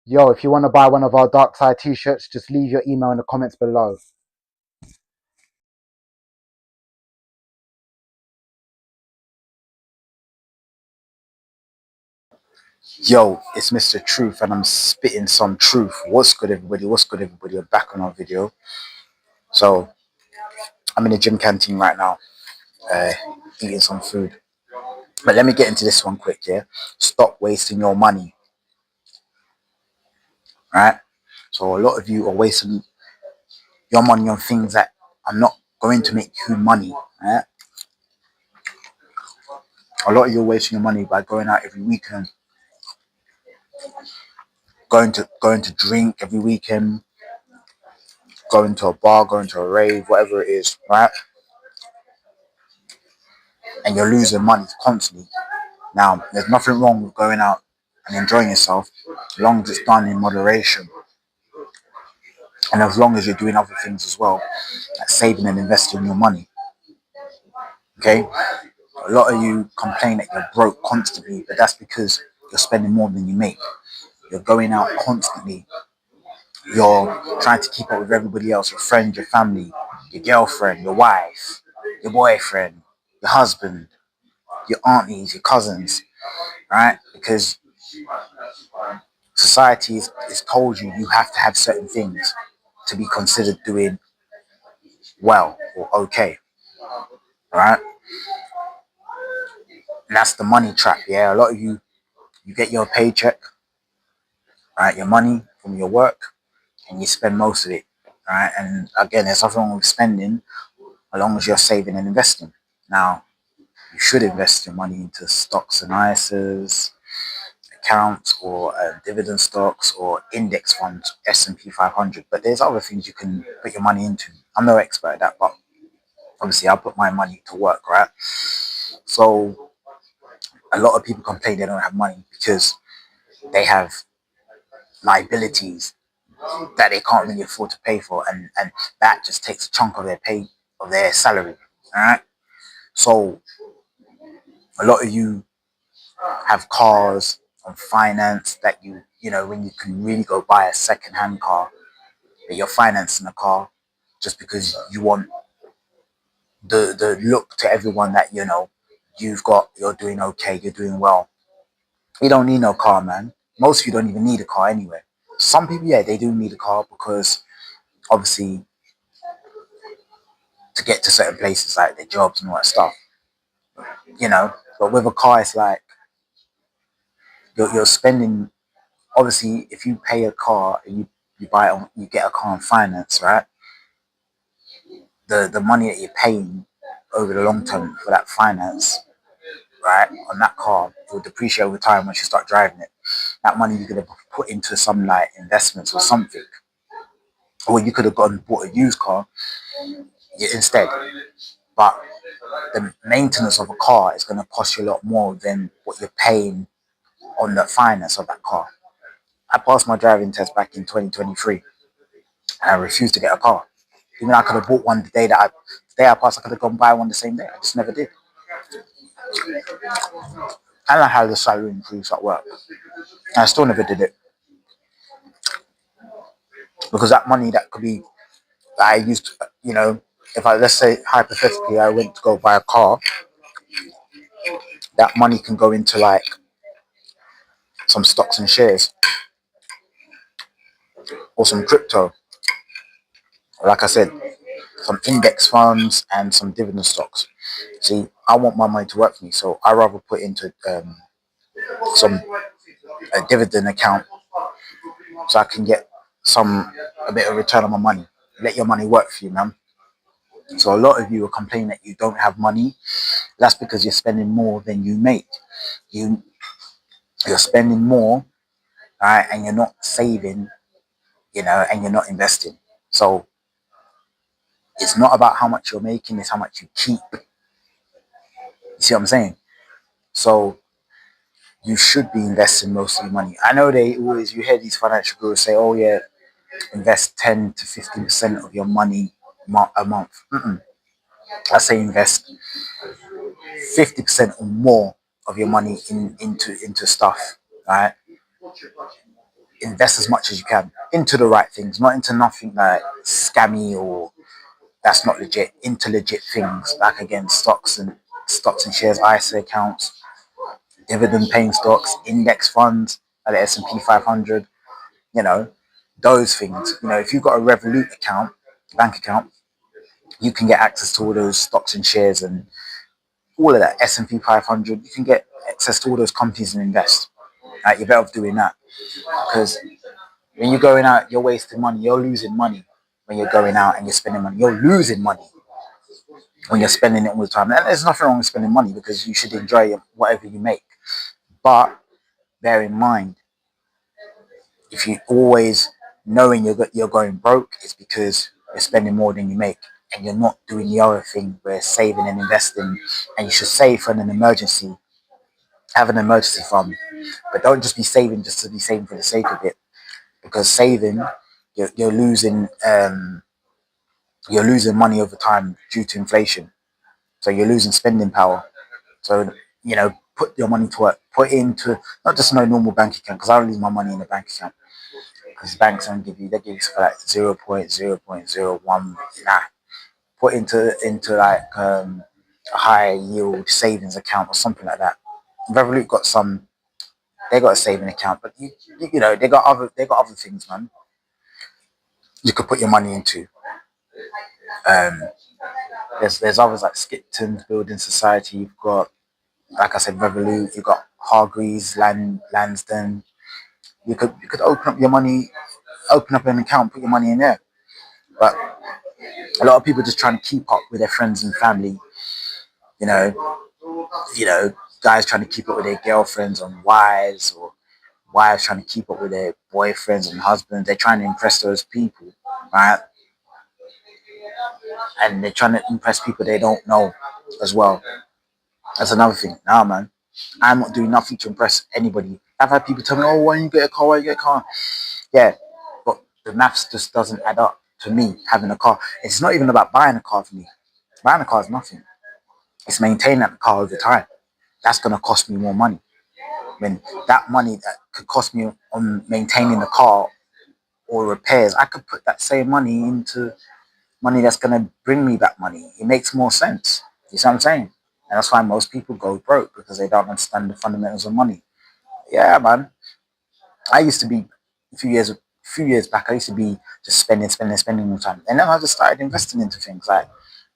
Yo, if you want to buy one of our Dark Side t-shirts, just leave your email in the comments below. Yo, it's Mr. Truth and I'm spitting some truth. What's good, everybody? What's good, everybody? We're back on our video. So, I'm in the gym canteen right now, eating some food. But let me get into this one quick, yeah? Stop wasting your money, right? So, a lot of you are wasting your money on things that are not going to make you money, right? A lot of you are wasting your money by going out every weekend, going to drink every weekend, going to a bar, going to a rave, whatever it is, right? And you're losing money constantly. Now, there's nothing wrong with going out and enjoying yourself as long as it's done in moderation and as long as you're doing other things as well, like saving and investing your money. Okay? A lot of you complain that you're broke constantly, but that's because you're spending more than you make. You're going out constantly. You're trying to keep up with everybody else, your friend, your family, your girlfriend, your wife, your boyfriend, your husband, your aunties, your cousins, right? Because society is told you have to have certain things to be considered doing well or okay, right? And that's the money trap. Yeah, a lot of you get your paycheck, right, your money from your work, and you spend most of it, right? And again, there's nothing wrong with spending as long as you're saving and investing. Now, you should invest your money into stocks and ISAs, accounts, or dividend stocks or index funds, S&P 500. But there's other things you can put your money into. I'm no expert at that, but obviously I put my money to work, right? So a lot of people complain they don't have money because they have liabilities that they can't really afford to pay for, and that just takes a chunk of their pay, of their salary. All right. So a lot of you have cars on finance that you know, when you can really go buy a second-hand car, that you're financing a car just because you want the look to everyone that you're doing okay, you're doing well. You don't need no car, man. Most of you don't even need a car anyway. Some people, yeah, they do need a car because obviously to get to certain places like their jobs and all that stuff, you know. But with a car, it's like you're spending. Obviously, if you pay a car and you buy it on, you get a car on finance, right? The money that you're paying over the long term for that finance, right, on that car, it will depreciate over time once you start driving it. That money you could have put into some like investments or something, or you could have gone and bought a used car instead. But the maintenance of a car is going to cost you a lot more than what you're paying on the finance of that car. I passed my driving test back in 2023 and I refused to get a car. Even though I could have bought one the day I passed, I could have gone buy one the same day. I just never did. And I had the salary increase at work. And I still never did it. Because that money that could be that I used to, if I, let's say hypothetically I went to go buy a car, that money can go into like some stocks and shares or some crypto. Like I said, some index funds and some dividend stocks. See, I want my money to work for me, so I rather put into some a dividend account so I can get a bit of return on my money. Let your money work for you, man. So a lot of you are complaining that you don't have money. That's because you're spending more than you make. You you're spending more, right, and you're not saving, and you're not investing. So it's not about how much you're making; it's how much you keep. You see what I'm saying? So you should be investing most of your money. I know you hear these financial gurus say, "Oh yeah, invest 10 to 15% of your money a month." I say invest 50% or more of your money into stuff, right? invest as much as you can into the right things, not into nothing like scammy or that's not legit, into legit things like again stocks and shares, ISA accounts, dividend paying stocks, index funds, like the S&P 500, you know, those things. You know, if you've got a Revolut account, bank account, you can get access to all those stocks and shares and all of that S&P 500. You can get access to all those companies and invest. Like, you're better off doing that because when you're going out, you're wasting money. You're losing money when you're going out and you're spending money. You're losing money when you're spending it all the time. And there's nothing wrong with spending money because you should enjoy whatever you make. But bear in mind, if you always knowing you're going broke, it's because you're spending more than you make and you're not doing the other thing where saving and investing. And you should save for an emergency, have an emergency fund, but don't just be saving just to be saving for the sake of it. Because saving, you're losing money over time due to inflation. So you're losing spending power. So, you know, put your money to work. Put it into not just no normal bank account, because I don't leave my money in a bank account. Because banks don't they give you for like 0.0.01. Nah. Put into like a high yield savings account or something like that. Revolut got some, they got a saving account, but you know, they got other things, man. You could put your money into. Um, there's others like Skipton's Building Society. You've got, like I said, Revolut. You've got Hargreaves, Lansdowne. You could open up your money, open up an account, put your money in there. But a lot of people just trying to keep up with their friends and family. You know, guys trying to keep up with their girlfriends and wives, or wives trying to keep up with their boyfriends and husbands. They're trying to impress those people, right? And they're trying to impress people they don't know as well. That's another thing. Nah, man, I'm not doing nothing to impress anybody. I've had people tell me, "Oh, why you get a car? Why you get a car?" Yeah, but the maths just doesn't add up to me having a car. It's not even about buying a car for me. Buying a car is nothing. It's maintaining that car over time. That's gonna cost me more money. When that money that could cost me on maintaining the car or repairs, I could put that same money into money that's gonna bring me back money. It makes more sense. You see what I'm saying? And that's why most people go broke because they don't understand the fundamentals of money. Yeah, man. I used to be a few years back. I used to be just spending all the time, and then I just started investing into things like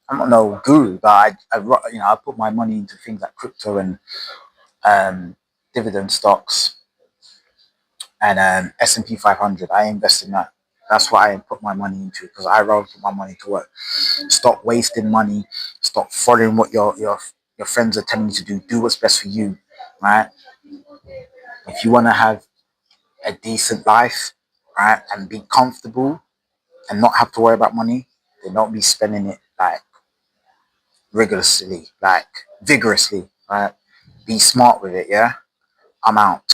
I'm not no guru, but I put my money into things like crypto and um, dividend stocks and S&P 500. I invest in that. That's what I put my money into because I rather put my money to work. Stop wasting money. Stop following what your friends are telling you to do. Do what's best for you, right? If you want to have a decent life, right, and be comfortable and not have to worry about money, then don't be spending it like rigorously, like vigorously, right? Be smart with it, yeah? I'm out.